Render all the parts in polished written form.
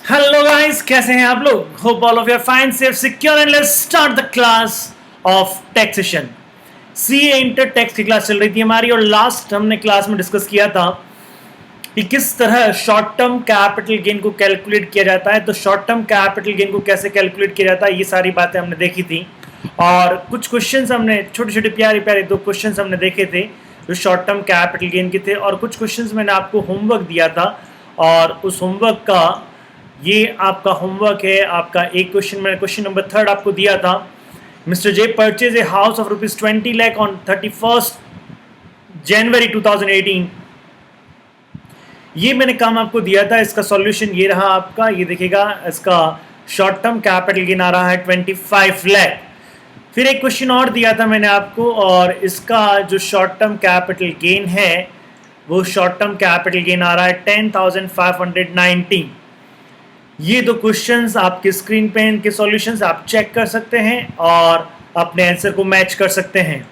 Hello guys, कैसे हैं आप लोग? Hope all of you are fine, safe, secure and let's start the class of taxation. CA inter tax की class चल रही थी हमारी और लास्ट हमने क्लास में डिस्कस किया था कि किस तरह शॉर्ट टर्म कैपिटल गेन को कैलकुलेट किया जाता है। तो शॉर्ट टर्म कैपिटल गेन को कैसे कैलकुलेट किया जाता है, ये सारी बातें हमने देखी थी और कुछ क्वेश्चंस हमने छोटे छोटे प्यारे प्यारे दो क्वेश्चंस हमने देखे थे जो शॉर्ट टर्म कैपिटल गेन के थे, और कुछ क्वेश्चंस मैंने आपको होमवर्क दिया था और उस होमवर्क का ये आपका होमवर्क है। आपका एक क्वेश्चन मैंने क्वेश्चन नंबर 3 आपको दिया था। Mister J purchase a house of ₹20 lakh on 31 जनवरी 2018। ये मैंने काम आपको दिया था। इसका सॉल्यूशन ये रहा आपका, ये देखिएगा। इसका शॉर्ट टर्म कैपिटल गेन आ रहा है 25 लाख। फिर एक क्वेश्चन और दिया था मैंने आपको, और इसका जो शॉर्ट टर्म कैपिटल गेन है वो शॉर्ट टर्म कैपिटल गेन आ रहा है 10,519। ये दो क्वेश्चंस आपके स्क्रीन पे, इनके सॉल्यूशंस आप चेक कर सकते हैं और अपने आंसर को मैच कर सकते हैं।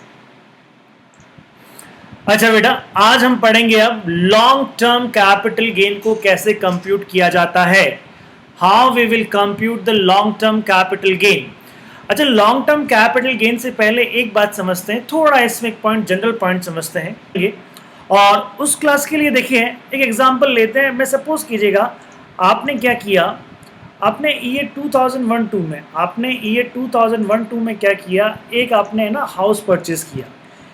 अच्छा बेटा, आज हम पढ़ेंगे अब लॉन्ग टर्म कैपिटल गेन को कैसे कंप्यूट किया जाता है। How we will compute the long term capital gain. अच्छा, लॉन्ग टर्म कैपिटल गेन से पहले एक बात समझते हैं, थोड़ा इसमें एक पॉइंट, जनरल पॉइंट समझते हैं ये। और उस क्लास के लिए देखिए एक एग्जांपल लेते हैं। मैं सपोज कीजिएगा आपने क्या किया, आपने ईयर 2001-2 में क्या किया, एक आपने ना हाउस परचेज किया।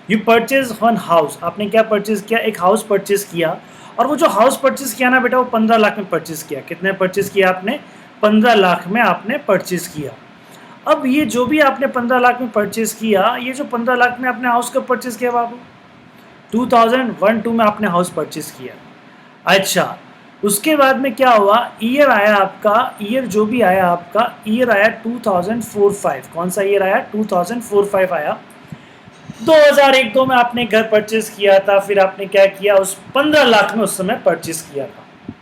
You purchase one house. आपने क्या परचेज किया? एक हाउस परचेज किया। और वो जो हाउस परचेज किया ना बेटा, वो 15 लाख में परचेज किया। कितने परचेज किया आपने? 15 लाख में आपने परचेज किया। अब ये जो भी आपने 15 लाख में परचेज किया, ये जो 15 लाख में आपने हाउस कब परचेज किया बाबू? 2001-2 में आपने हाउस परचेज किया। अच्छा, उसके बाद में क्या हुआ? ईयर आया आपका, ईयर जो भी आया आपका, ईयर आया 2004-5। कौन सा ईयर आया? 2004-5 आया। 2001-2 में आपने घर परचेज किया था। फिर आपने क्या किया? उस 15 लाख में उस समय परचेज किया था।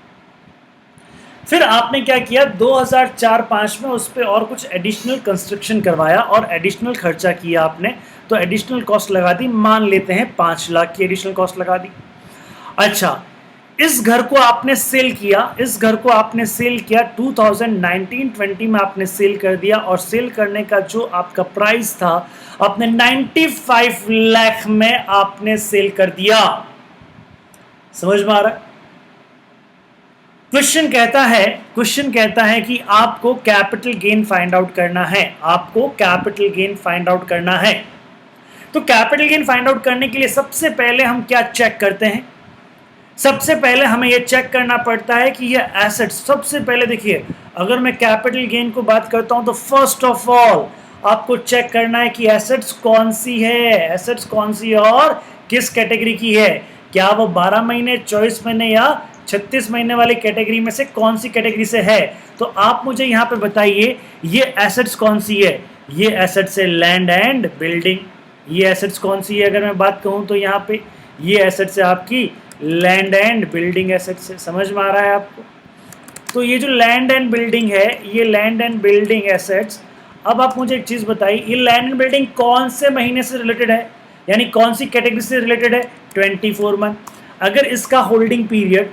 फिर आपने क्या किया? 2004-5 में उस पर और कुछ एडिशनल कंस्ट्रक्शन करवाया और एडिशनल खर्चा किया आपने। तो एडिशनल कॉस्ट लगा दी, मान लेते हैं 5 लाख की एडिशनल कॉस्ट लगा दी। अच्छा, इस घर को आपने सेल किया। 2019-20 में आपने सेल कर दिया, और सेल करने का जो आपका प्राइस था आपने 95 लाख में आपने सेल कर दिया। समझ में आ रहा है? क्वेश्चन कहता है कि आपको कैपिटल गेन फाइंड आउट करना है। तो कैपिटल गेन फाइंड आउट करने के लिए सबसे पहले हम क्या चेक करते हैं? सबसे पहले हमें यह चेक करना पड़ता है कि ये एसेट्स, सबसे पहले देखिए, अगर मैं कैपिटल गेन को बात करता हूं तो फर्स्ट ऑफ ऑल आपको चेक करना है कि एसेट्स कौन सी है और किस कैटेगरी की है। क्या वो 12 महीने, 24 महीने या 36 महीने वाली कैटेगरी में से कौन सी कैटेगरी से है? तो आप मुझे यहाँ पे बताइए, ये एसेट्स कौन सी है? ये एसेट्स है लैंड एंड बिल्डिंग। ये एसेट्स कौन सी है? अगर मैं बात कहूँ तो यहाँ पे ये एसेट्स है आपकी लैंड एंड बिल्डिंग एसेट्स है। समझ में आ रहा है आपको? तो ये जो लैंड एंड बिल्डिंग है, ये लैंड एंड बिल्डिंग एसेट्स। अब आप मुझे एक चीज़ बताइए, ये लैंड एंड बिल्डिंग कौन से महीने से रिलेटेड है, यानी कौन सी कैटेगरी से रिलेटेड है? 24 मंथ। अगर इसका होल्डिंग पीरियड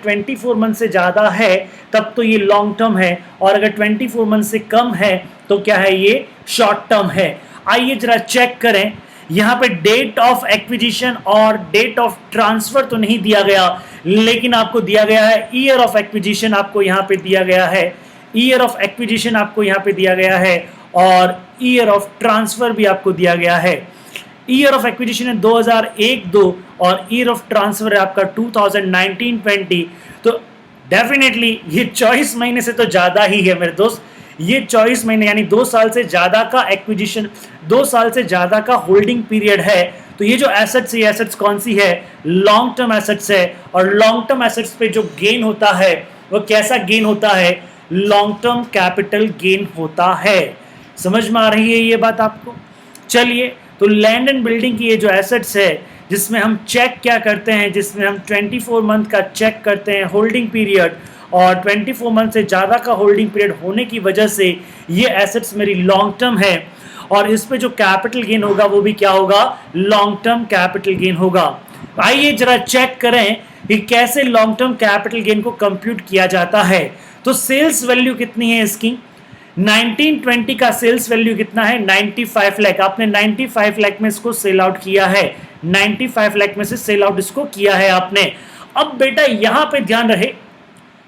24 मंथ से ज़्यादा है तब तो ये लॉन्ग टर्म है, और अगर 24 मंथ से कम है तो क्या है? ये शॉर्ट टर्म है। आइए जरा चेक करें। यहाँ पे डेट ऑफ एक्विजिशन और डेट ऑफ ट्रांसफर तो नहीं दिया गया, लेकिन आपको दिया गया है ईयर ऑफ एक्विजिशन। आपको यहाँ पे दिया गया है ईयर ऑफ एक्विजिशन, आपको यहाँ पे दिया गया है, और ईयर ऑफ ट्रांसफर भी आपको दिया गया है। ईयर ऑफ एक्विजिशन है 2001-2 और ईयर ऑफ ट्रांसफर है आपका 2019-20। तो डेफिनेटली ये 24 महीने से तो ज़्यादा ही है मेरे दोस्त। ये 24 महीने यानी 2 साल से ज़्यादा का एक्विजिशन, 2 साल से ज़्यादा का होल्डिंग पीरियड है। तो ये जो एसेट्स, ये एसेट्स कौन सी है? लॉन्ग टर्म एसेट्स है। और लॉन्ग टर्म एसेट्स पे जो गेन होता है वो कैसा गेन होता है? लॉन्ग टर्म कैपिटल गेन होता है। समझ में आ रही है ये बात आपको? चलिए, तो लैंड एंड बिल्डिंग की ये जो एसेट्स है, जिसमें हम चेक क्या करते हैं, जिसमें हम 24 मंथ का चेक करते हैं होल्डिंग पीरियड, और 24 मंथ से ज़्यादा का होल्डिंग पीरियड होने की वजह से ये एसेट्स मेरी लॉन्ग टर्म है, और इस पे जो कैपिटल गेन होगा वो भी क्या होगा? लॉन्ग टर्म कैपिटल गेन होगा। आइए जरा चेक करें कि कैसे लॉन्ग टर्म कैपिटल गेन को कंप्यूट किया जाता है। तो सेल्स वैल्यू कितनी है इसकी, 1920 का सेल्स वैल्यू कितना है, 95 लाख। आपने 95 लाख में इसको सेल आउट किया है, 95 लाख में से सेल आउट इसको किया है आपने। अब बेटा यहां पे ध्यान रहे,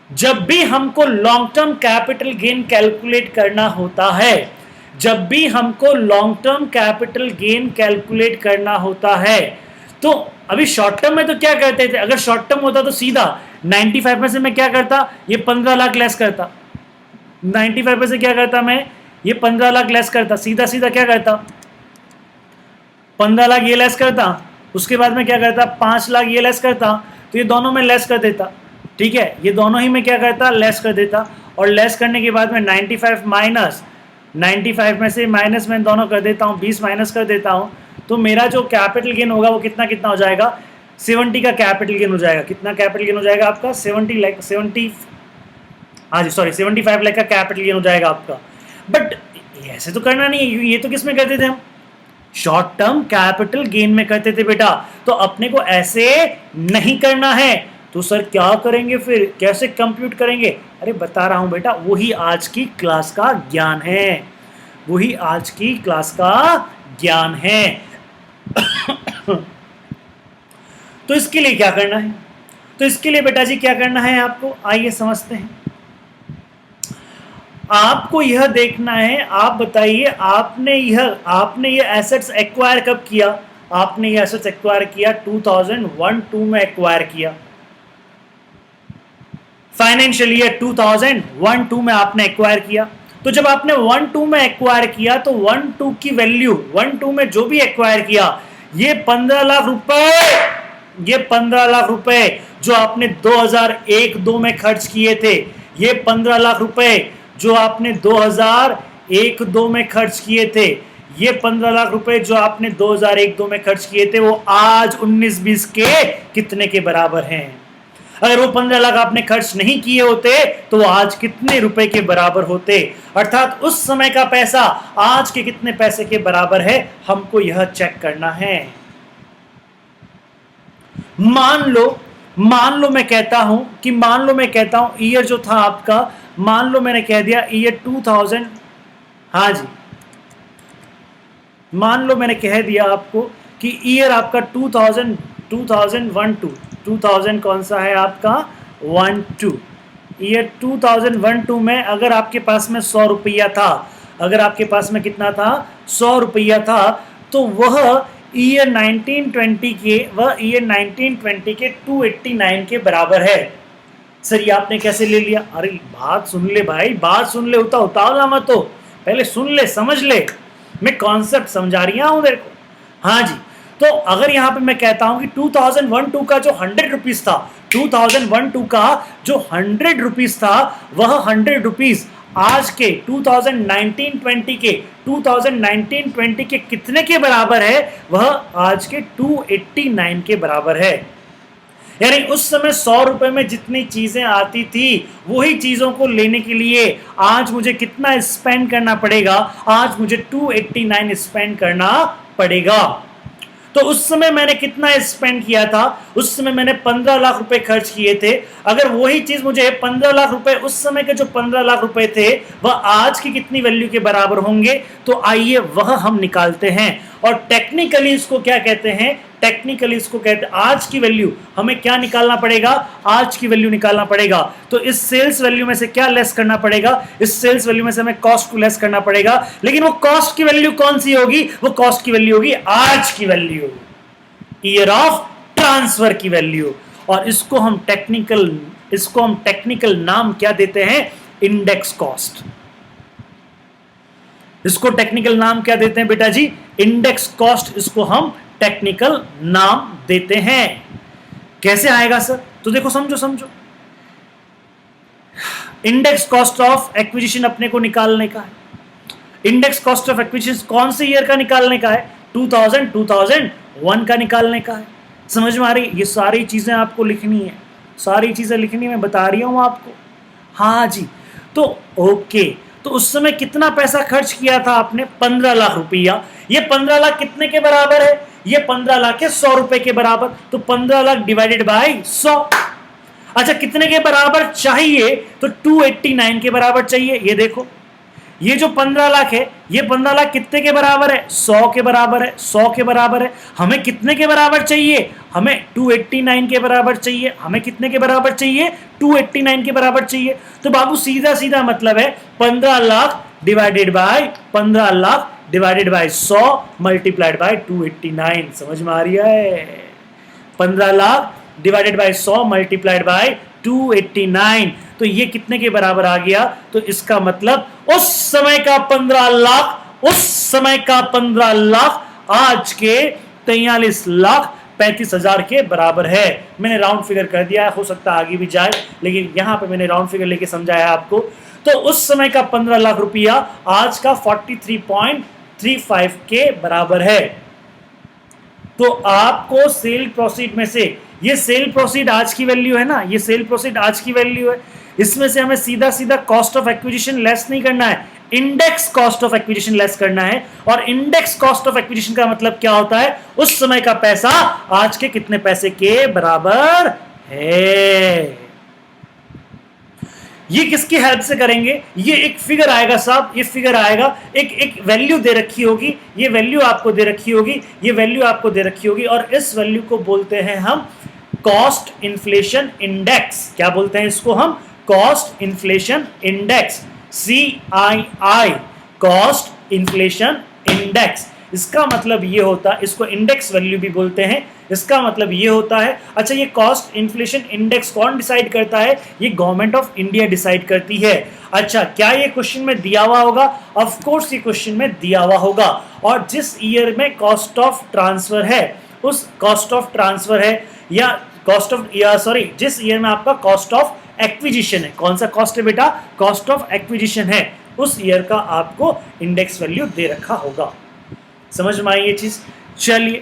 जब भी हमको long term capital gain calculate करना होता है, जब भी हमको long term capital gain calculate करना होता है, तो अभी शॉर्ट टर्म में तो क्या करते थे, अगर शॉर्ट टर्म होता तो सीधा 95 में से मैं क्या करता, ये 15 लाख लेस करता, 95 में से क्या करता मैं, ये 15 लाख लेस करता, सीधा सीधा क्या करता, 15 लाख ये लेस करता, उसके बाद में क्या करता, 5 लाख ये लेस करता, तो ये दोनों में लेस कर देता, ठीक है, ये दोनों ही में क्या करता, लेस कर देता। और लेस करने के बाद में 95 माइनस 95 में से माइनस में दोनों कर देता हूँ, 20 माइनस कर देता हूँ, तो मेरा जो कैपिटल गेन होगा वो कितना कितना हो जाएगा, 70 का कैपिटल गेन हो जाएगा। कितना कैपिटल गेन हो जाएगा आपका, 70 लाख, 70, हाँ जी सॉरी 75 लाख का कैपिटल गेन हो जाएगा आपका। बट ऐसे तो करना नहीं है, ये तो किस में करते थे हम, शॉर्ट टर्म कैपिटल गेन में करते थे बेटा, तो अपने को ऐसे नहीं करना है। तो सर क्या करेंगे फिर, कैसे कंप्यूट करेंगे, अरे बता रहा हूं बेटा, वही आज की क्लास का ज्ञान है, वही आज की क्लास का ज्ञान है। तो इसके लिए क्या करना है, तो इसके लिए बेटा जी क्या करना है आपको, आइए समझते हैं। आपको यह देखना है, आप बताइए आपने यह एसेट्स एक्वायर कब किया, आपने यह एसेट्स एक्वायर किया 2001-2 में एक्वायर किया, फाइनेंशियल ईयर 2001-2 में आपने एक्वायर किया। तो जब आपने 1-2 में एक्वायर किया तो 1-2 की वैल्यू, 1-2 में जो भी एक्वायर किया, ये 15 लाख रुपए, ये 15 लाख रुपए जो आपने 2001-2 में खर्च किए थे, ये 15 लाख रुपए जो आपने 2001-2 में खर्च किए थे, ये 15 लाख रुपए जो आपने 2001-2 में खर्च किए थे, वो आज 19-20 के कितने के बराबर हैं। अगर वो 15 लाख आपने खर्च नहीं किए होते तो आज कितने रुपए के बराबर होते, अर्थात उस समय का पैसा आज के कितने पैसे के बराबर है, हमको यह चेक करना है। मान लो मैं कहता हूं ईयर जो था आपका, मान लो मैंने कह दिया ईयर 2000, हाँ जी, मान लो मैंने कह दिया आपको कि ईयर आपका 2000 कौन सा है आपका, 1-2, ईयर 2001-2 में अगर आपके पास में 100 रुपया था, अगर आपके पास में कितना था, 100 रुपया था, तो वह ईयर 1920 के 289 के बराबर है। सर ये आपने कैसे ले लिया, अरे बात सुन ले भाई, बात सुन ले, उतावला मत हो, पहले सुन ले, समझ ले, मैं कॉन्सेप्ट समझा रहा हूं तेरे को। हाँ जी, तो अगर यहां पे मैं कहता हूं कि 2001-2 का जो 100 रुपीज था, 2001-2 का जो 100 रुपीज था, वह 100 रुपीज आज के 2019-20 के कितने के बराबर है, वह आज के 289 के बराबर है। यानी उस समय 100 रुपए में जितनी चीजें आती थी, वही चीजों को लेने के लिए आज मुझे कितना स्पेंड करना पड़ेगा, आज मुझे 289 स्पेंड करना पड़ेगा। तो उस समय मैंने कितना स्पेंड किया था, उस समय मैंने 15 लाख रुपए खर्च किए थे। अगर वही चीज मुझे 15 लाख रुपए, उस समय के जो 15 लाख रुपए थे, वह आज की कितनी वैल्यू के बराबर होंगे, तो आइए वह हम निकालते हैं। और टेक्निकली इसको क्या कहते हैं, टेक्निकली इसको कहते हैं आज की वैल्यू, हमें क्या निकालना पड़ेगा, आज की वैल्यू निकालना पड़ेगा। तो इस सेल्स वैल्यू में से क्या लेस करना पड़ेगा, इस सेल्स वैल्यू में से हमें कॉस्ट को लेस करना पड़ेगा। लेकिन वो कॉस्ट की वैल्यू कौन सी होगी, वो कॉस्ट की वैल्यू होगी आज की वैल्यू, ईयर ऑफ ट्रांसफर की वैल्यू। और इसको हम टेक्निकल नाम क्या देते हैं, इंडेक्स कॉस्ट। इसको टेक्निकल नाम क्या देते हैं बेटा जी, इंडेक्स कॉस्ट, इसको हम टेक्निकल नाम देते हैं। कैसे आएगा सर, तो देखो समझो, इंडेक्स कॉस्ट ऑफ एक्विजिशन अपने को निकालने का है। इंडेक्स कॉस्ट ऑफ एक्विजिशन कौन से ईयर का निकालने का है, 2001 का निकालने का है। समझ में आ रही, ये सारी चीजें आपको लिखनी है, सारी चीजें लिखनी मैं बता रही हूं आपको। हाँ जी, तो ओके, तो उस समय कितना पैसा खर्च किया था आपने, 15 लाख रुपया। ये 15 लाख कितने के बराबर है, ये 15 लाख है 100 रुपए के बराबर, तो 15 लाख डिवाइडेड बाय 100। अच्छा कितने के बराबर चाहिए, तो 289 के बराबर चाहिए। ये देखो ये जो 15 लाख है, ये 15 लाख कितने के बराबर है, 100 के बराबर है, 100 के बराबर है। हमें कितने के बराबर चाहिए, हमें 289 के बराबर चाहिए। हमें कितने के बराबर चाहिए, 289 के बराबर चाहिए। तो बाबू सीधा सीधा मतलब है 15 lakh divided by 15 lakh divided by 100 multiplied by 289। समझ में आ रही है, 15 lakh divided by 100 multiplied by 289। तो ये कितने के बराबर आ गया, तो इसका मतलब उस समय का 15 लाख, उस समय का 15 लाख आज के 43,35,000 के बराबर है। मैंने राउंड फिगर कर दिया है, हो सकता है आगे भी जाए, लेकिन यहां पे मैंने राउंड फिगर लेके समझाया आपको। तो उस समय का 15 लाख रुपया आज का 43.35 के बराबर है। तो आपको सेल प्रोसीड में से, ये सेल प्रोसीड आज की वैल्यू है ना, ये सेल प्रोसीड आज की वैल्यू है, इसमें से हमें सीधा सीधा कॉस्ट ऑफ एक्विजिशन लेस नहीं करना है, index cost of acquisition less करना है। और इंडेक्स कॉस्ट ऑफ एक्विजिशन का मतलब क्या होता है, उस समय का पैसा आज के कितने पैसे के बराबर है। ये किसकी हेल्प से करेंगे, ये एक फिगर आएगा साहब, ये फिगर आएगा, एक वैल्यू दे रखी होगी, ये वैल्यू आपको दे रखी होगी, ये वैल्यू आपको दे रखी होगी, और इस वैल्यू को बोलते हैं हम कॉस्ट इन्फ्लेशन इंडेक्स। क्या बोलते हैं इसको हम, cost inflation index, CII, cost inflation index. इसका मतलब ये होता है, इसको इंडेक्स वैल्यू भी बोलते हैं, इसका मतलब ये होता है। अच्छा ये कॉस्ट इन्फ्लेशन इंडेक्स कौन डिसाइड करता है, ये गवर्नमेंट ऑफ इंडिया डिसाइड करती है। अच्छा क्या ये क्वेश्चन में दिया हुआ होगा, ऑफ कोर्स ये क्वेश्चन में दिया हुआ होगा। और जिस ईयर में कॉस्ट ऑफ ट्रांसफर है, उस कॉस्ट ऑफ ट्रांसफर है या कॉस्ट ऑफ, सॉरी जिस ईयर में आपका कॉस्ट ऑफ एक्विजिशन है, कौन सा कॉस्ट है बेटा, कॉस्ट ऑफ एक्विजिशन है, उस ईयर का आपको इंडेक्स वैल्यू दे रखा होगा। समझ में आई ये चीज, चलिए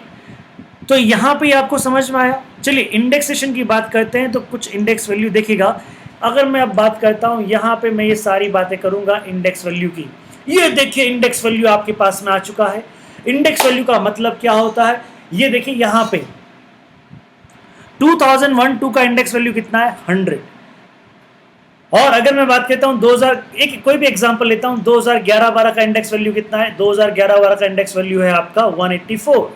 तो यहां पे आपको समझ में आया। चलिए इंडेक्सेशन की बात करते हैं, तो कुछ इंडेक्स वैल्यू देखिएगा। अगर मैं अब बात करता हूं, यहां पे मैं ये सारी बातें करूंगा इंडेक्स वैल्यू की। ये देखिए इंडेक्स वैल्यू आपके पास में आ चुका है। इंडेक्स वैल्यू का मतलब क्या होता है, ये देखिए यहां पे 2001-2 का इंडेक्स वैल्यू कितना है, 100। और अगर मैं बात करता हूं 2000, एक कोई भी एग्जांपल लेता हूं, 2011-12 का इंडेक्स वैल्यू कितना है, 2011-12 का इंडेक्स वैल्यू है आपका 184।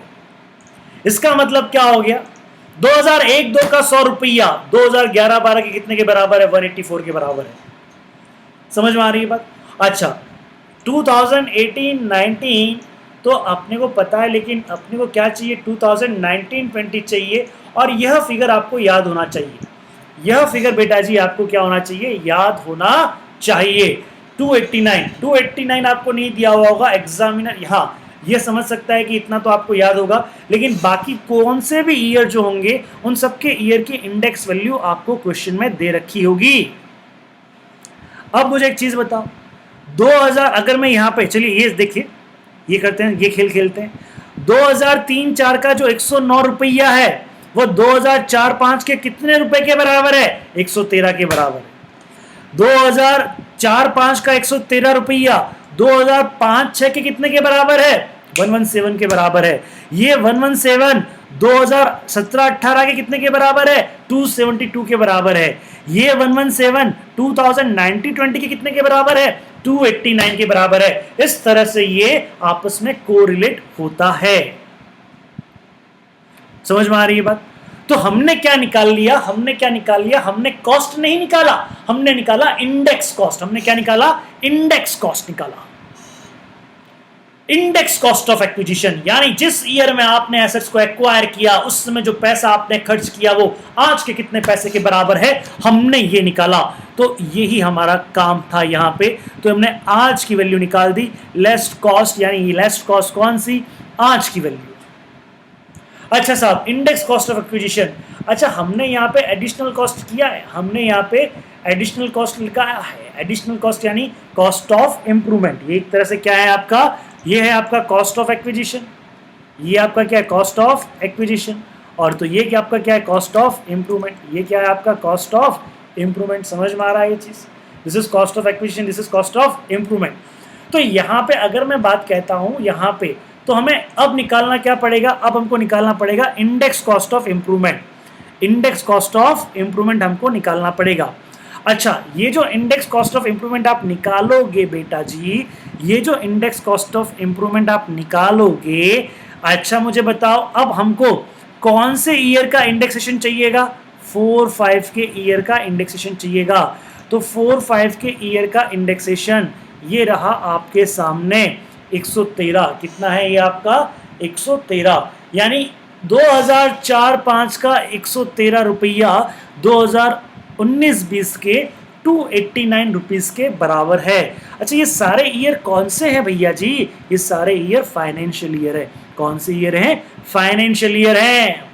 इसका मतलब क्या हो गया, 2001-2 का 100 रुपया 2011-12 के कितने के बराबर है, 184 के बराबर है। समझ में आ रही है बात। अच्छा 2018-19 तो अपने को पता है, लेकिन अपने को क्या चाहिए, 2019-20 चाहिए। और यह फिगर आपको याद होना चाहिए, यह फिगर बेटा जी आपको क्या होना चाहिए, याद होना चाहिए। 289 आपको नहीं दिया हुआ होगा, एग्जामिनर यहाँ ये समझ सकता है कि इतना तो आपको याद होगा, लेकिन बाकी कौन से भी ईयर जो होंगे उन सबके ईयर की इंडेक्स वैल्यू आपको क्वेश्चन में दे रखी होगी। अब मुझे एक चीज बताओ, 2000, अगर मैं यहाँ पे, चलिए ये देखिए, ये करते हैं, ये खेल खेलते हैं। 2003-4 का जो 109 रुपया है वो 2004-5 के कितने रुपए के बराबर है, 113 के बराबर है। 2004-5 का 113 रुपया 2005-6 के कितने के बराबर है, 117 के बराबर है। ये 117 2017-18 के कितने के बराबर है, 272 के बराबर है। ये 117 2019-20 के कितने के बराबर है, 289 के बराबर है। इस तरह से ये आपस में कोरिलेट होता है। समझ में आ रही है बात। तो हमने क्या निकाल लिया, हमने कॉस्ट नहीं निकाला, हमने निकाला इंडेक्स कॉस्ट। हमने क्या निकाला, इंडेक्स कॉस्ट निकाला, इंडेक्स कॉस्ट ऑफ एक्विजिशन। यानी जिस ईयर में आपने एसेट्स को एक्वायर किया, उस समय जो पैसा आपने खर्च किया वो आज के कितने पैसे के बराबर है, हमने ये निकाला। तो यही हमारा काम था यहाँ पे। तो हमने आज की वैल्यू निकाल दी, लेस्ट कॉस्ट, यानी लेस्ट कॉस्ट कौन सी, आज की वैल्यू। अच्छा साहब, इंडेक्स कॉस्ट ऑफ एक्विजिशन। अच्छा हमने यहाँ पे एडिशनल कॉस्ट किया है, हमने यहाँ पे एडिशनल कॉस्ट लिखा है। एडिशनल कॉस्ट यानी कॉस्ट ऑफ इंप्रूवमेंट। ये एक तरह से क्या है आपका, ये है आपका कॉस्ट ऑफ एक्विजिशन, ये आपका क्या है, कॉस्ट ऑफ एक्विजिशन। और तो ये क्या आपका क्या है, कॉस्ट ऑफ इंप्रूवमेंट। ये क्या है आपका, कॉस्ट ऑफ इंप्रूवमेंट। समझ में आ रहा है ये चीज, this is cost of acquisition, this is cost of improvement. तो यहाँ पे अगर मैं बात कहता हूँ यहाँ पे, तो हमें अब निकालना क्या पड़ेगा, अब हमको निकालना पड़ेगा index cost of improvement. Index cost of improvement हमको निकालना पड़ेगा। अच्छा, ये जो इंडेक्स कॉस्ट ऑफ इंप्रूवमेंट आप निकालोगे बेटा जी, ये जो इंडेक्स कॉस्ट ऑफ इंप्रूवमेंट आप निकालोगे, अच्छा मुझे बताओ अब हमको कौन से ईयर का इंडेक्सेशन चाहिएगा, 4-5 के ईयर का इंडेक्सेशन चाहिएगा। तो 4-5 के ईयर का इंडेक्सेशन ये रहा आपके सामने 113। कितना है ये आपका 113, यानी 2004-5 का 113 रुपया 2019-20 के 289 रुपीस के बराबर है। अच्छा, ये सारे ईयर कौन से हैं भैया जी, ये सारे ईयर फाइनेंशियल ईयर है। कौन से ईयर हैं, फाइनेंशियल ईयर हैं।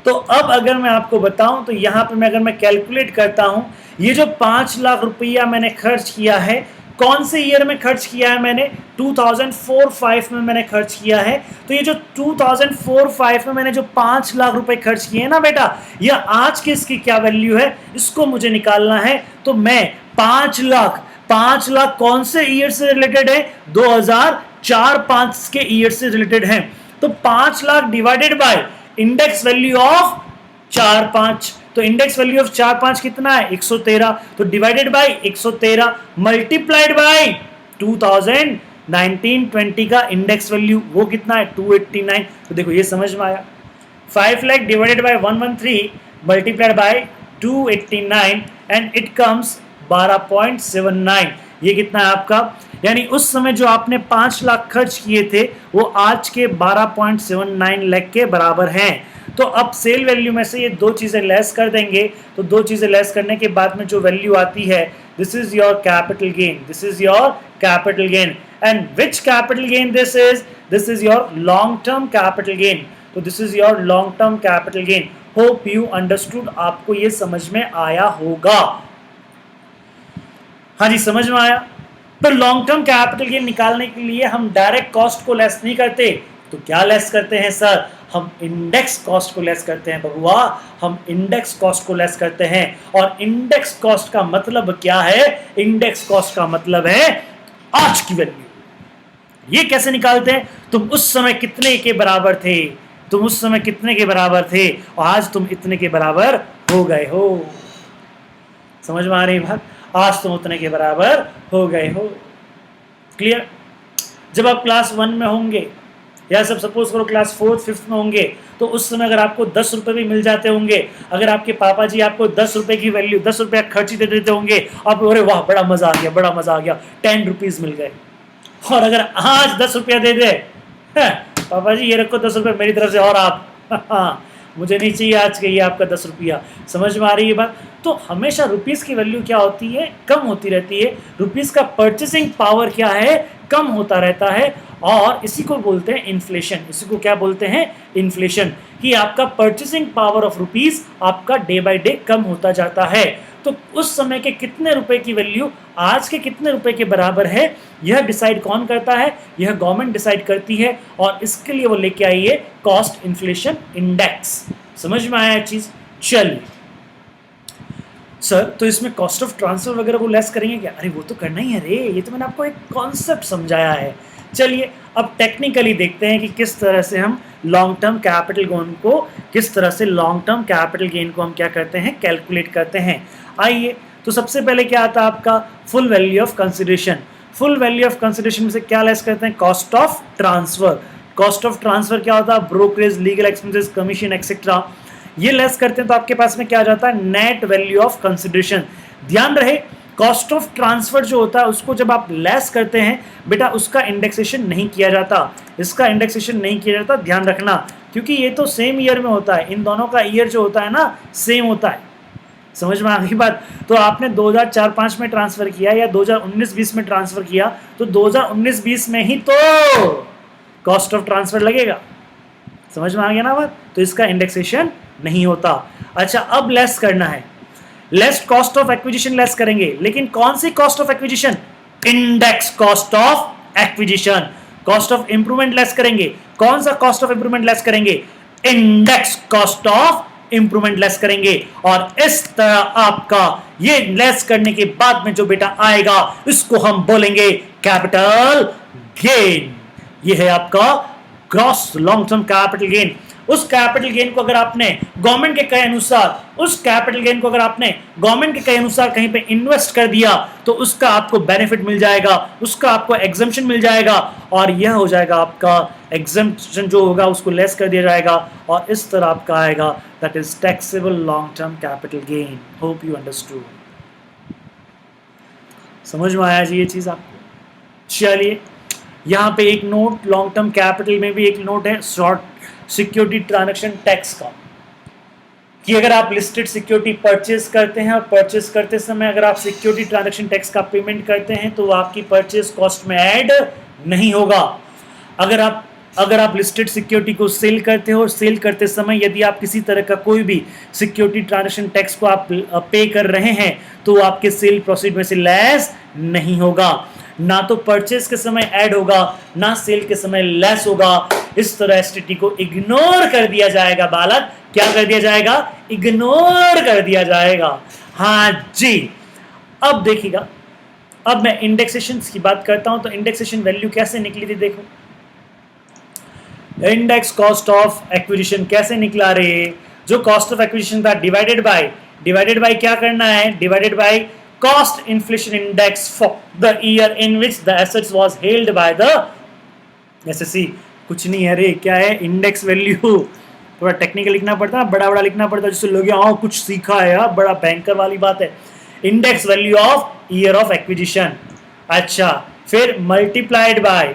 तो अब अगर मैं आपको बताऊं तो यहां पे अगर मैं कैलकुलेट करता हूं, ये जो 5 लाख रुपया मैंने खर्च किया है, कौन से ईयर में खर्च किया है मैंने, 2004-5 में मैंने खर्च किया है। तो ये जो 2004-5 में मैंने जो 5 लाख रुपए खर्च किए हैं ना बेटा, ये आज के इसकी क्या वैल्यू है, इसको मुझे निकालना है। तो मैं 5 लाख कौन से ईयर से रिलेटेड है, 2004-5 के ईयर से रिलेटेड है। तो 5 lakh divided by index value of 4-5, तो इंडेक्स वैल्यू ऑफ 4-5 कितना है, 113। तो डिवाइडेड बाय 113 मल्टीप्लाइड बाय 2019-20 का इंडेक्स वैल्यू, वो कितना है 289। तो देखो ये समझ में आया, 5 lakh divided by 113 multiplied by 289 and it comes 12.79। ये कितना है आपका, यानी उस समय जो आपने 5 लाख खर्च किए थे वो आज के 12.79 लाख के बराबर हैं। तो अब सेल वैल्यू में से ये दो चीजें लेस कर देंगे, तो दो चीजें लेस करने के बाद में जो वैल्यू आती है, this is your capital gain, this is your capital gain. And which capital gain this is your long term capital gain. तो this is your long term capital gain. Hope you understood, आपको ये समझ में आया होगा। हाँ जी, समझ में आया। तो लॉन्ग टर्म कैपिटल गेन निकालने के लिए हम डायरेक्ट कॉस्ट को लेस नहीं करते, तो क्या लेस करते हैं सर, हम इंडेक्स कॉस्ट को लेस करते हैं बबुआ, हम इंडेक्स कॉस्ट को लेस करते हैं। और इंडेक्स कॉस्ट का मतलब क्या है, इंडेक्स कॉस्ट का मतलब है आज की वैल्यू। ये कैसे निकालते हैं, तुम उस समय कितने के बराबर थे, तुम उस समय कितने के बराबर थे और आज तुम इतने के बराबर हो गए हो। समझ में आ रही बात, आज तुम उतने के बराबर हो गए हो। क्लियर। जब आप क्लास 1 में होंगे या सब सपोज करो क्लास 4th-5th में होंगे, तो उस समय अगर आपको 10 रुपए भी मिल जाते होंगे, अगर आपके पापा जी आपको 10 रुपए की वैल्यू, 10 रुपया खर्ची दे देते होंगे, आप अरे वाह बड़ा मजा आ गया, बड़ा मजा आ गया, 10 रुपीज मिल गए। और अगर आज 10 रुपया दे दे, पापा जी ये रखो 10 रुपये मेरी तरफ से, और आप मुझे नहीं चाहिए आज के ये आपका 10 रुपया। समझ में आ रही है बात। तो हमेशा रुपीस की वैल्यू क्या होती है, कम होती रहती है। रुपीस का परचेसिंग पावर क्या है, कम होता रहता है। और इसी को बोलते हैं इन्फ्लेशन। इसी को क्या बोलते हैं, इन्फ्लेशन। कि आपका परचेसिंग पावर ऑफ रुपीस आपका डे बाय डे कम होता जाता है। तो उस समय के कितने रुपए की वैल्यू आज के कितने रुपए के बराबर है, यह डिसाइड कौन करता है, यह गवर्नमेंट डिसाइड करती है। और इसके लिए वो लेके आई है कॉस्ट इन्फ्लेशन इंडेक्स। समझ में आया चीज। चलिए सर, तो इसमें कॉस्ट ऑफ ट्रांसफर वगैरह वो लेस करेंगे क्या, अरे वो तो करना ही है रे, ये तो मैंने आपको एक कॉन्सेप्ट समझाया है। चलिए अब टेक्निकली देखते हैं कि किस तरह से हम लॉन्ग टर्म कैपिटल गेन को, किस तरह से लॉन्ग टर्म कैपिटल गेन को हम क्या करते हैं, कैलकुलेट करते हैं। आइए, तो सबसे पहले क्या आता है आपका, full value of consideration. Full value of consideration में से क्या लेस करते हैं, cost of transfer. Cost of transfer क्या होता है, brokerage, legal expenses, commission etcetera, ये लेस करते हैं। तो आपके पास में क्या आ जाता है, नेट वैल्यू ऑफ कंसिडरेशन। ध्यान रहे, कॉस्ट ऑफ ट्रांसफर जो होता है उसको जब आप लेस करते हैं बेटा, उसका इंडेक्सेशन नहीं किया जाता, इसका इंडेक्सेशन नहीं किया जाता, ध्यान रखना, क्योंकि ये तो सेम ईयर में होता है। इन दोनों का ईयर जो होता है ना, सेम होता है। समझ में आ गई बात। तो आपने 2004-5 में ट्रांसफर किया या 2019-20 में ट्रांसफर किया, तो 2019-20 में ही तो कॉस्ट ऑफ ट्रांसफर लगेगा। समझ में आ गया ना बात। तो इसका इंडेक्सेशन नहीं होता। अच्छा, अब लेस करना है, less cost of acquisition less करेंगे, लेकिन कौन सी cost of acquisition, index cost of acquisition. Cost of improvement less करेंगे, कौन सा कॉस्ट ऑफ इंप्रूवमेंट लेस करेंगे, index cost of improvement less करेंगे। और इस तरह आपका ये लेस करने के बाद में जो बेटा आएगा, इसको हम बोलेंगे कैपिटल गेन। ये है आपका gross long term capital gain. उस कैपिटल गेन को अगर आपने गवर्नमेंट के कहे अनुसार उस कैपिटल गेन को अगर आपने गवर्नमेंट के कहे अनुसार कहीं पे इन्वेस्ट कर दिया तो उसका आपको बेनिफिट मिल जाएगा, उसका आपको एग्जम्पशन मिल जाएगा, और यह हो जाएगा आपका एग्जम्पशन जो होगा उसको लेस कर दिया जाएगा, और इस तरह आपका आएगा that is taxable long term capital gain. Hope you understood. समझ में आया जी ये चीज आपको? चलिए यहाँ पे एक नोट, लॉन्ग टर्म कैपिटल में भी एक नोट है शॉर्ट सिक्योरिटी ट्रांजैक्शन टैक्स का, कि अगर आप लिस्टेड सिक्योरिटी परचेज करते हैं और परचेज करते समय अगर आप सिक्योरिटी ट्रांजैक्शन टैक्स का पेमेंट करते हैं तो वो आपकी परचेज कॉस्ट में ऐड नहीं होगा। अगर आप लिस्टेड सिक्योरिटी को सेल करते हो और सेल करते समय यदि आप किसी तरह का कोई भी सिक्योरिटी ट्रांजैक्शन टैक्स को आप पे कर रहे हैं तो आपके सेल प्रोसीड में से लेस नहीं होगा, ना तो परचेज के समय ऐड होगा ना सेल के समय लेस होगा। इस तरह एसटीटी को इग्नोर कर दिया जाएगा बालक। क्या कर दिया जाएगा? इग्नोर कर दिया जाएगा। हाँ जी। अब देखिएगा, अब मैं इंडेक्सेशन की बात करता हूं तो इंडेक्सेशन वैल्यू कैसे निकली थी देखो। इंडेक्स कॉस्ट ऑफ एक्विजिशन कैसे निकला रे? जो कॉस्ट ऑफ एक्विजिशन था डिवाइडेड बाय क्या करना है? Divided by cost inflation index for the year in which the assets was held by the assessee. कुछ नहीं है रे, क्या है? Index value. थोड़ा टेक्निकल लिखना पड़ता है, बड़ा लिखना पड़ता है, जिससे लोग हाँ कुछ सीखा है यार, बड़ा बैंकर वाली बात है। Index value of year of acquisition. अच्छा, फिर मल्टीप्लाइड बाय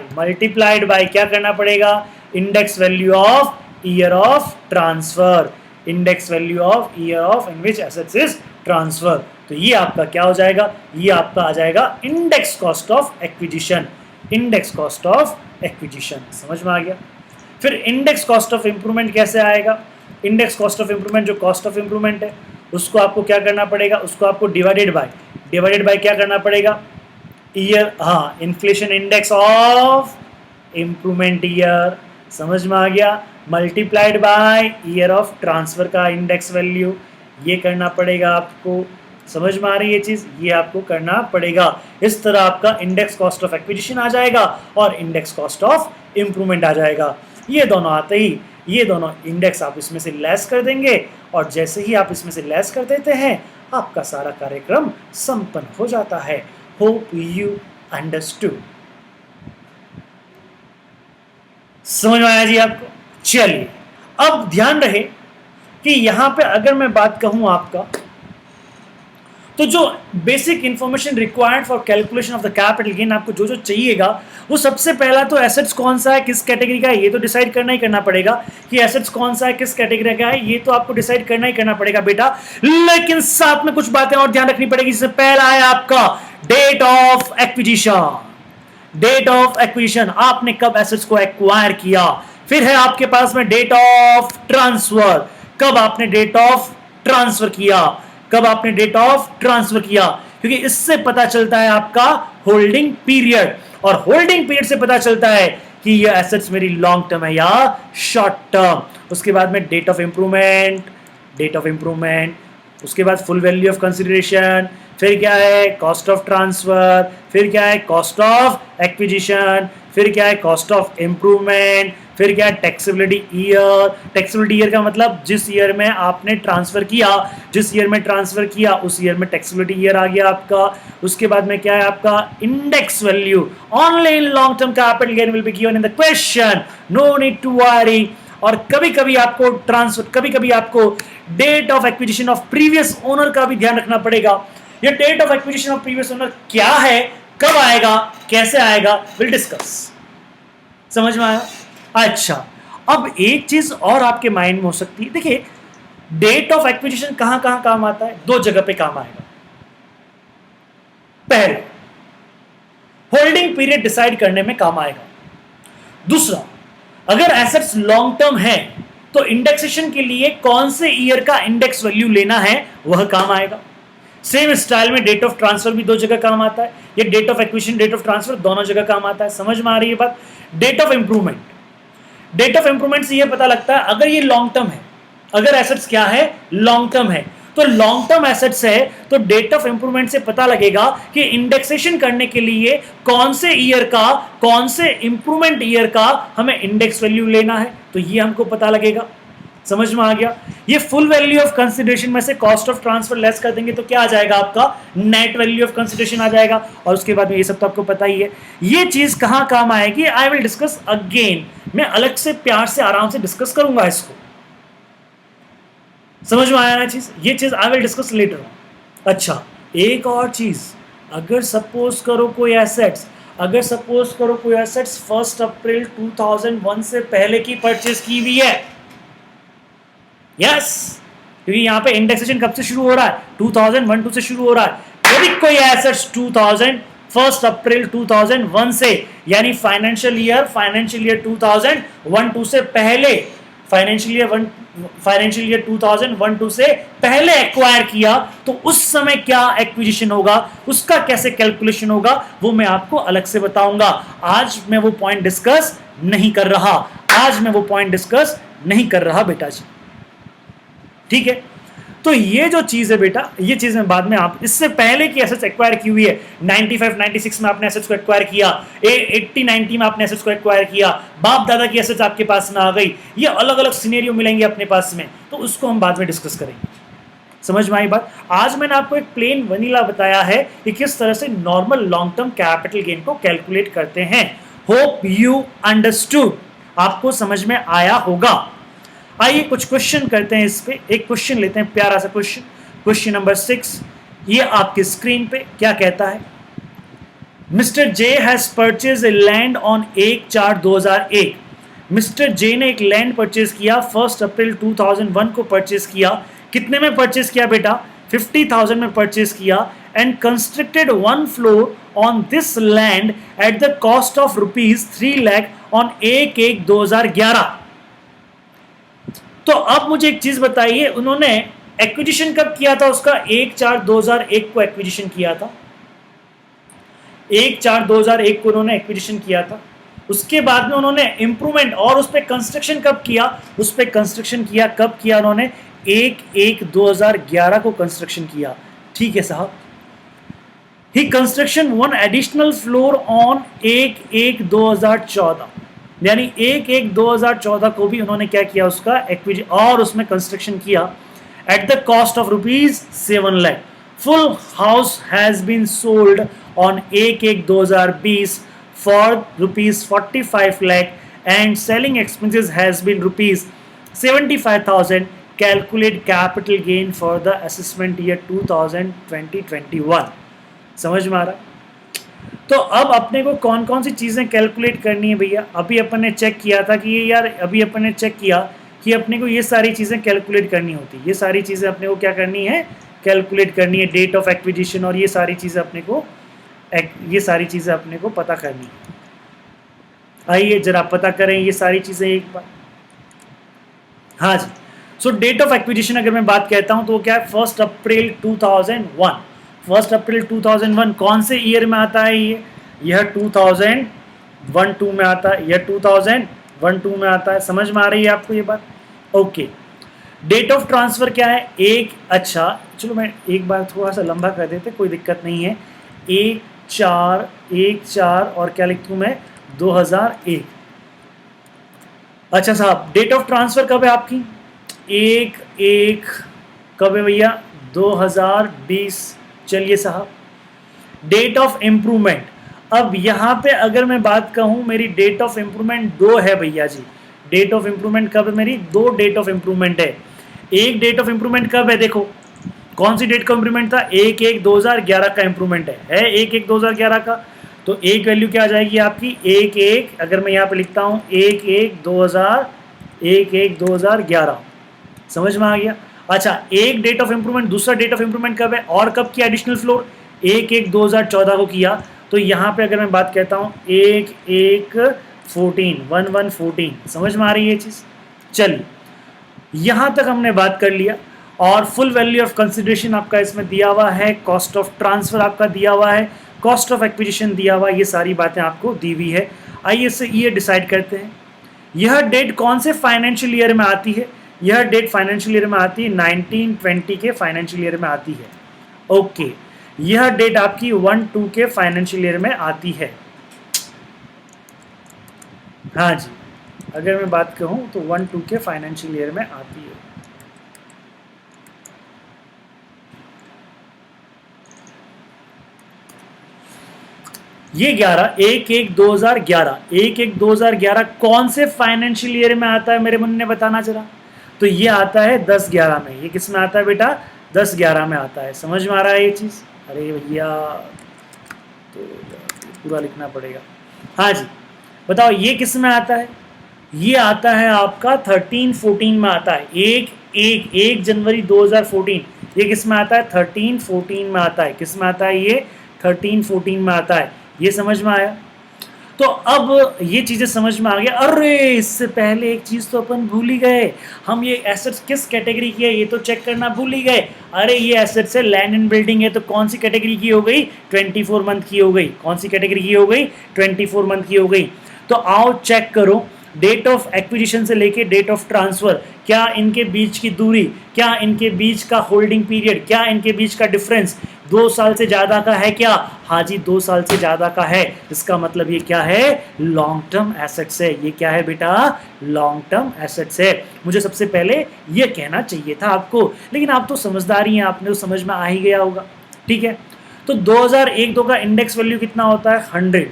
क्या करना पड़ेगा? Index value of year of transfer, index value of year of in which assets is transfer. तो ये आपका क्या हो जाएगा? ये आपका आ जाएगा index cost of acquisition. Index cost of acquisition समझ में आ गया? फिर इंडेक्स कॉस्ट ऑफ इंप्रूवमेंट कैसे आएगा? इंडेक्स कॉस्ट ऑफ इंप्रूवमेंट, जो कॉस्ट ऑफ इंप्रूवमेंट है उसको आपको क्या करना पड़ेगा? उसको आपको डिवाइडेड बाय क्या करना पड़ेगा? ईयर, हाँ, inflation index of improvement year. समझ में आ गया? Multiplied by year of transfer का इंडेक्स वैल्यू, ये करना पड़ेगा आपको। समझ में आ रही है ये चीज? ये आपको करना पड़ेगा। इस तरह आपका इंडेक्स कॉस्ट ऑफ एक्विजिशन आ जाएगा और इंडेक्स कॉस्ट ऑफ इंप्रूवमेंट आ जाएगा। ये दोनों आते ही ये दोनों इंडेक्स आप इसमें से लेस कर देंगे, और जैसे ही आप इसमें से लेस कर देते हैं आपका सारा कार्यक्रम संपन्न हो जाता है। Hope you understood. समझ में आया जी आपको? चलिए, अब ध्यान रहे कि यहां पे अगर मैं बात कहूं आपका, तो जो basic information required for calculation of the capital gain, आपको जो चाहिएगा वो सबसे पहला तो एसेट्स कौन सा है, किस कैटेगरी का है, ये तो डिसाइड करना ही करना पड़ेगा कि एसेट्स कौन सा है, किस कैटेगरी का है, ये तो आपको डिसाइड करना ही करना पड़ेगा बेटा। लेकिन साथ में कुछ बातें और ध्यान रखनी पड़ेगी। जिससे पहला है आपका date of acquisition. Date of acquisition, आपने कब एसेट्स को एक्वायर किया। फिर है आपके पास में डेट ऑफ ट्रांसफर, कब आपने डेट ऑफ ट्रांसफर किया, कब आपने डेट ऑफ ट्रांसफर किया, क्योंकि इससे पता चलता है आपका होल्डिंग पीरियड, और होल्डिंग पीरियड से पता चलता है कि ये एसेट्स मेरी लॉन्ग टर्म है या शॉर्ट टर्म। उसके बाद में डेट ऑफ इंप्रूवमेंट, उसके बाद फुल वैल्यू ऑफ कंसिडरेशन, फिर क्या है कॉस्ट ऑफ ट्रांसफर, फिर क्या है कॉस्ट ऑफ एक्विजिशन, फिर क्या है कॉस्ट ऑफ इंप्रूवमेंट, फिर क्या है टैक्सेबिलिटी ईयर। टैक्सेबिलिटी ईयर का मतलब जिस ईयर में आपने ट्रांसफर किया, जिस ईयर में ट्रांसफर किया उस ईयर में टैक्सेबिलिटी ईयर आ गया आपका। उसके बाद में क्या है आपका index value. Only in long term capital gain will be given in the question, no need to worry. और कभी कभी आपको date of acquisition of previous owner का भी ध्यान रखना पड़ेगा। ये date of acquisition of previous owner क्या है, कब आएगा, कैसे आएगा, विल डिस्कस। समझ में आया? अच्छा, अब एक चीज और आपके माइंड में हो सकती है। देखिए, डेट ऑफ एक्विजिशन कहां कहां काम आता है? दो जगह पे काम आएगा। पहला, होल्डिंग पीरियड डिसाइड करने में काम आएगा। दूसरा, अगर एसेट्स लॉन्ग टर्म है तो इंडेक्सेशन के लिए कौन से ईयर का इंडेक्स वैल्यू लेना है वह काम आएगा। सेम स्टाइल में डेट ऑफ ट्रांसफर भी दो जगह काम आता है। ये date of acquisition, date of transfer दोनों जगह काम आता है। समझ में आ रही है बात? डेट ऑफ इंप्रूवमेंट से यह पता लगता है अगर ये लॉन्ग टर्म है, अगर एसेट्स क्या है लॉन्ग टर्म है, तो तो लॉन्ग टर्म एसेट्स है तो डेट ऑफ इंप्रूवमेंट से पता लगेगा कि इंडेक्सेशन करने के लिए कौन से ईयर का, कौन से इंप्रूवमेंट ईयर का हमें इंडेक्स वैल्यू लेना है, तो ये हमको पता लगेगा। समझ में आ गया। ये फुल वैल्यू ऑफ कंसिडरेशन में से कॉस्ट ऑफ ट्रांसफर लेस कर देंगे तो क्या आ जाएगा, आपका नेट वैल्यू ऑफ कंसिडरेशन आ जाएगा। और उसके बाद में ये सब तो आपको पता ही है। ये चीज कहां काम आएगी, आई विल डिस्कस अगेन, मैं अलग से प्यार से आराम से डिस्कस करूंगा इसको। समझ में आया ना चीज, ये चीज आई विल डिस्कस लेटर। अच्छा, एक और चीज, अगर सपोज करो कोई एसेट्स, अगर सपोज करो कोई एसेट्स 1 अप्रैल 2001 से पहले की परचेज की हुई है, यस, क्योंकि यहां पे इंडेक्सेशन कब से शुरू हो रहा है, 2001-2 से शुरू हो रहा है। यदि कोई एसेट्स 1 अप्रैल 2001 से, यानी फाइनेंशियल ईयर 2001-2 से पहले, फाइनेंशियल ईयर 2001-2 से पहले एक्वायर किया, तो उस समय क्या एक्विजिशन होगा, उसका कैसे कैलकुलेशन होगा, वो मैं आपको अलग से बताऊंगा। आज मैं वो पॉइंट डिस्कस नहीं कर रहा, आज मैं वो पॉइंट डिस्कस नहीं कर रहा बेटा जी, ठीक है। तो ये जो चीज है बेटा, ये चीज में बाद में, आप इससे पहले की एसेट्स एक्वायर की हुई है, 95-96 में आपने एसेट्स को एक्वायर किया, 80-90 में आपने एसेट्स को एक्वायर किया, बाप दादा की एसेट्स आपके पास में आ गई, ये अलग अलग सिनेरियो मिलेंगे अपने पास में, तो उसको हम बाद में डिस्कस करेंगे। समझ में आई बात। आज मैंने आपको एक प्लेन वनीला बताया है कि किस तरह से normal long term capital gain को कैलकुलेट करते हैं। होप यू अंडरस्टूड, आपको समझ में आया होगा। आइए कुछ क्वेश्चन करते हैं इस पे। एक क्वेश्चन लेते हैं, प्यारा सा क्वेश्चन, क्वेश्चन नंबर 6। ये आपकी स्क्रीन पे क्या कहता है, mister J has purchase a land on 1/4/2001। Mister J ने एक लैंड परचेज किया, 1 अप्रैल 2001 को परचेज किया। कितने में परचेज किया बेटा, 50,000 में परचेज किया, and constructed 1 floor on this land at the cost of ₹3 lakh on 1/1/2011। तो अब मुझे एक चीज बताइए, उन्होंने एक्विजिशन कब किया था उसका, 1/4/2001 को एक्विजिशन किया था, 1/4/2001 को उन्होंने एक्विजिशन किया था। उसके बाद में उन्होंने इंप्रूवमेंट और उस पर कंस्ट्रक्शन कब किया, उस पर कंस्ट्रक्शन किया कब किया उन्होंने, 1/1/2011 को कंस्ट्रक्शन किया। ठीक है साहब। ही कंस्ट्रक्शन 1 एडिशनल फ्लोर ऑन 1/1/2014, यानी 1/1/2014 को भी उन्होंने क्या किया, उसका एक्विजिशन और उसमें कंस्ट्रक्शन किया at the cost of ₹7 lakh. Full house has been sold on 1/1/2020 for ₹45 lakh and selling expenses has been ₹75,000। Calculate capital gain for the assessment year 2020-21। समझ में आ रहा है। तो अब अपने को कौन कौन सी चीज़ें कैलकुलेट करनी है भैया। अभी अपन ने चेक किया था कि ये यार, अभी अपन ने चेक किया कि अपने को ये सारी चीज़ें कैलकुलेट करनी होती है। ये सारी चीज़ें अपने को क्या करनी है, कैलकुलेट करनी है, डेट ऑफ एक्विजिशन और ये सारी चीज़ें अपने को, ये सारी चीज़ें अपने को पता करनी है। आइए जरा पता करें ये सारी चीज़ें एक बार। हाँ जी, सो डेट ऑफ एक्विजिशन अगर मैं बात कहता हूँ तो क्या है, 1 अप्रैल 2001। 1 अप्रैल 2001 कौन से ईयर में आता है, ये यह 2001-2 में आता है, यह 2001-2 में आता है। समझ में आ रही है आपको ये बात। ओके, डेट ऑफ ट्रांसफर क्या है, अच्छा चलो मैं एक बार थोड़ा सा लंबा कर देते, कोई दिक्कत नहीं है। 1/4 और क्या लिखूँ मैं, 2001। अच्छा साहब, डेट ऑफ ट्रांसफर कब है आपकी, 1/1 कब है भैया, 2020। चलिए साहब, डेट ऑफ इंप्रूवमेंट, अब यहां पे अगर मैं बात कहूं, मेरी डेट ऑफ इंप्रूवमेंट 2 है भैया जी। डेट ऑफ इंप्रूवमेंट कब है मेरी, 2 डेट ऑफ इंप्रूवमेंट है। एक डेट ऑफ इंप्रूवमेंट कब है, देखो कौन सी डेट का इंप्रूवमेंट था, 1/1/2011 का इंप्रूवमेंट है 1/1/2011 का। तो एक वैल्यू क्या आ जाएगी आपकी, 1/1, अगर मैं यहाँ पे लिखता हूँ 1/1/2011। समझ में आ गया। अच्छा, एक डेट ऑफ इंप्रूवमेंट, दूसरा डेट ऑफ इंप्रूवमेंट कब है और कब किया एडिशनल फ्लोर, 1/1/2014 को किया। तो यहाँ पे अगर मैं बात कहता हूँ 1/1/14 समझ में आ रही है ये चीज़। चलिए, यहाँ तक हमने बात कर लिया और फुल वैल्यू ऑफ कंसिडरेशन आपका इसमें दिया हुआ है, कॉस्ट ऑफ ट्रांसफर आपका दिया हुआ है, कॉस्ट ऑफ एक्विजिशन दिया हुआ है, ये सारी बातें आपको दी हुई है। आइए इससे ईयर डिसाइड करते हैं। यह डेट कौन से फाइनेंशियल ईयर में आती है, यह डेट फाइनेंशियल ईयर में आती है 1920 के फाइनेंशियल ईयर में आती है। ओके, यह डेट आपकी 1-2 के फाइनेंशियल ईयर में आती है। हाँ जी, अगर मैं बात कहूँ तो 1-2 के फाइनेंशियल ईयर में आती है। ये 11/1/2011 1/1/2011 कौन से फाइनेंशियल ईयर में आता है मेरे मुन्ने ने बताना चला? तो ये आता है 10/11 में। ये किस में आता है बेटा? 10/11 में आता है। समझ में आ रहा है ये चीज़? अरे भैया तो पूरा लिखना पड़ेगा। हाँ जी, बताओ ये किस में आता है? ये आता है आपका 13-14 में आता है। 1 जनवरी 2014 ये किस में आता है? 13-14 में आता है। किस में आता है ये? 13-14 में आता है। ये समझ में आया? तो अब ये चीज़ें समझ में आ गया। अरे इससे पहले एक चीज़ तो अपन भूल ही गए, हम ये एसेट्स किस कैटेगरी की है ये तो चेक करना भूल ही गए। अरे ये एसेट्स है लैंड एंड बिल्डिंग है, तो कौन सी कैटेगरी की हो गई? 24 मंथ की हो गई। कौन सी कैटेगरी की हो गई? 24 मंथ की हो गई। तो आओ चेक करो, डेट ऑफ एक्विजिशन से लेके डेट ऑफ ट्रांसफर, क्या इनके बीच की दूरी, क्या इनके बीच का होल्डिंग पीरियड, क्या इनके बीच का डिफरेंस 2 साल से ज़्यादा का है क्या? हाँ जी, 2 साल से ज़्यादा का है। इसका मतलब ये क्या है? लॉन्ग टर्म एसेट्स है। ये क्या है बेटा? लॉन्ग टर्म एसेट्स है। मुझे सबसे पहले ये कहना चाहिए था आपको, लेकिन आप तो समझदार ही हैं, आपने तो समझ में आ ही गया होगा। ठीक है, तो 2001-2 का इंडेक्स वैल्यू कितना होता है? 100।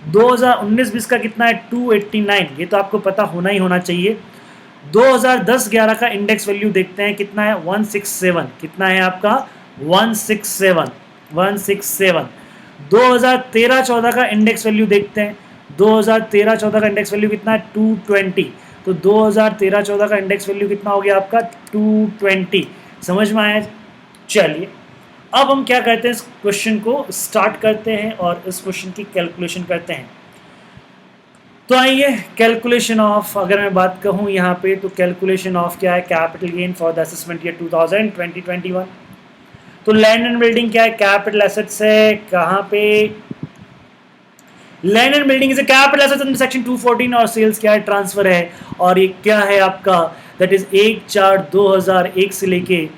2019-20 का कितना है? 289। ये तो आपको पता होना ही होना चाहिए। 2010-11 का इंडेक्स वैल्यू देखते हैं कितना है? 167। कितना है आपका? 167। 2013-14 का इंडेक्स वैल्यू देखते हैं। 2013-14 का इंडेक्स वैल्यू कितना है? 220। तो 2013-14 का इंडेक्स वैल्यू कितना हो गया आपका? 220। समझ में आया? चलिए, अब हम क्या करते हैं, इस क्वेश्चन को स्टार्ट करते हैं और इस क्वेश्चन की कैलकुलेशन करते हैं। तो आइए, कैलकुलेशन ऑफ अगर मैं बात कहूँ यहाँ पे, तो कैलकुलेशन ऑफ क्या है? Capital gain for the assessment year 2020-21। तो लैंड एंड बिल्डिंग क्या है? कैपिटल एसेट्स है। कहाँ पे? Land and building is a capital assets under section 214 और सेल्स क्या है? ट्रांसफर है। और ये क्या है आपका? दैट इज 1/4/2001 से लेके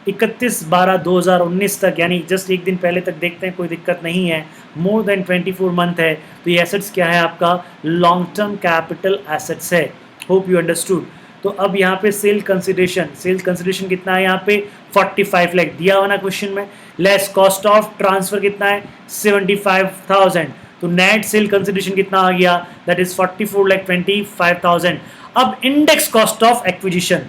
31/12/2019 तक, यानी जस्ट एक दिन पहले तक देखते हैं, कोई दिक्कत नहीं है। मोर देन 24 मंथ है। तो ये एसेट्स क्या है आपका? लॉन्ग टर्म कैपिटल एसेट्स है। Hope you understood. तो अब यहाँ पे सेल कंसिडरेशन कितना है? यहाँ पे 45 लाख दिया हुआ ना क्वेश्चन में। लेस कॉस्ट ऑफ ट्रांसफर कितना है? 75,000। तो नेट सेल कंसिडरेशन कितना आ गया? That is 44,25,000। अब index cost of acquisition,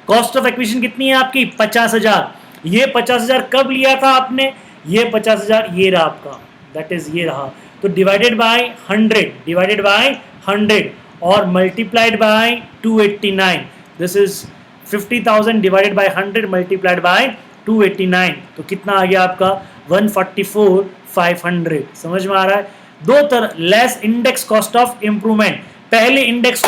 cost of acquisition कितनी है आपकी? 50,000। ये 50,000 कब लिया था आपने? ये 50,000 ये रहा आपका, दैट इज ये रहा। तो डिवाइडेड बाय 100 और multiplied by 289। This is 50,000 divided by 100 multiplied by 289। तो कितना आ गया आपका? 144,500। समझ में आ रहा है? दो तरह, less index cost of improvement. पहली इंडेक्स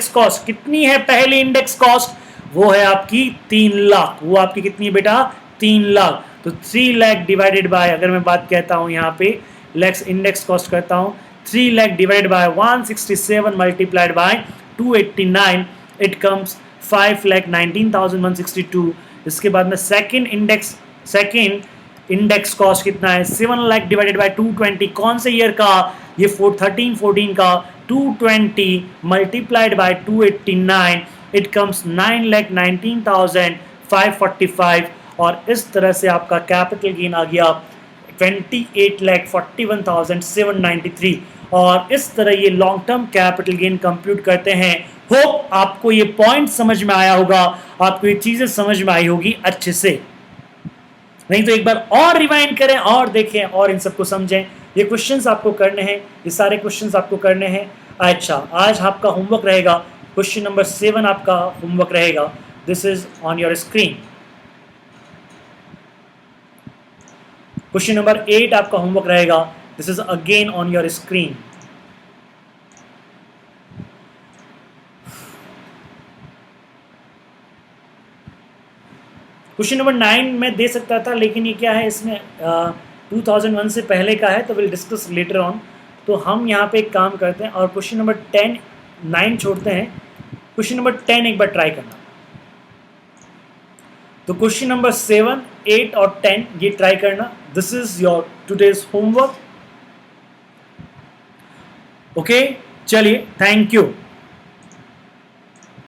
कॉस्ट कितनी है? पहली इंडेक्स कॉस्ट वो है आपकी 3 लाख। वो आपकी कितनी है बेटा? 3 लाख। तो 3 लाख डिवाइडेड बाय, अगर मैं बात कहता हूं यहाँ पे लेक्स इंडेक्स कॉस्ट करता हूं, 3 lakh divided by 167 multiplied by 289, it comes 5,19,162। इसके बाद में सेकेंड इंडेक्स कॉस्ट कितना है? 7 लाख डिवाइडेड बाय 220। कौन से ईयर का? ये 13-14 का। 220 मल्टीप्लाइड बाय 289, इट कम्स 9,19,545। और इस तरह से आपका कैपिटल गेन आ गया 28,41,793। और इस तरह ये long term capital gain compute करते हैं। होप आपको ये पॉइंट समझ में आया होगा, आपको ये चीजें समझ में आई होगी अच्छे से। नहीं तो एक बार और रिवाइंड करें और देखें और इन सबको समझें। ये क्वेश्चंस आपको करने हैं, ये सारे क्वेश्चंस आपको करने हैं। अच्छा, आज आपका होमवर्क रहेगा, क्वेश्चन नंबर 7 आपका होमवर्क रहेगा। This is on your screen. Question number 8 आपका होमवर्क रहेगा। This is again on your screen. Question number 9 में दे सकता था, लेकिन ये क्या है, इसमें 2001 से पहले का है, तो विल डिस्कस लेटर ऑन। तो हम यहाँ पे एक काम करते हैं और क्वेश्चन नंबर 9 छोड़ते हैं। क्वेश्चन नंबर 10 एक बार ट्राई करना। तो क्वेश्चन नंबर 7, 8 और 10 ये ट्राई करना. This is your today's homework. Okay, चलिए, थैंक यू.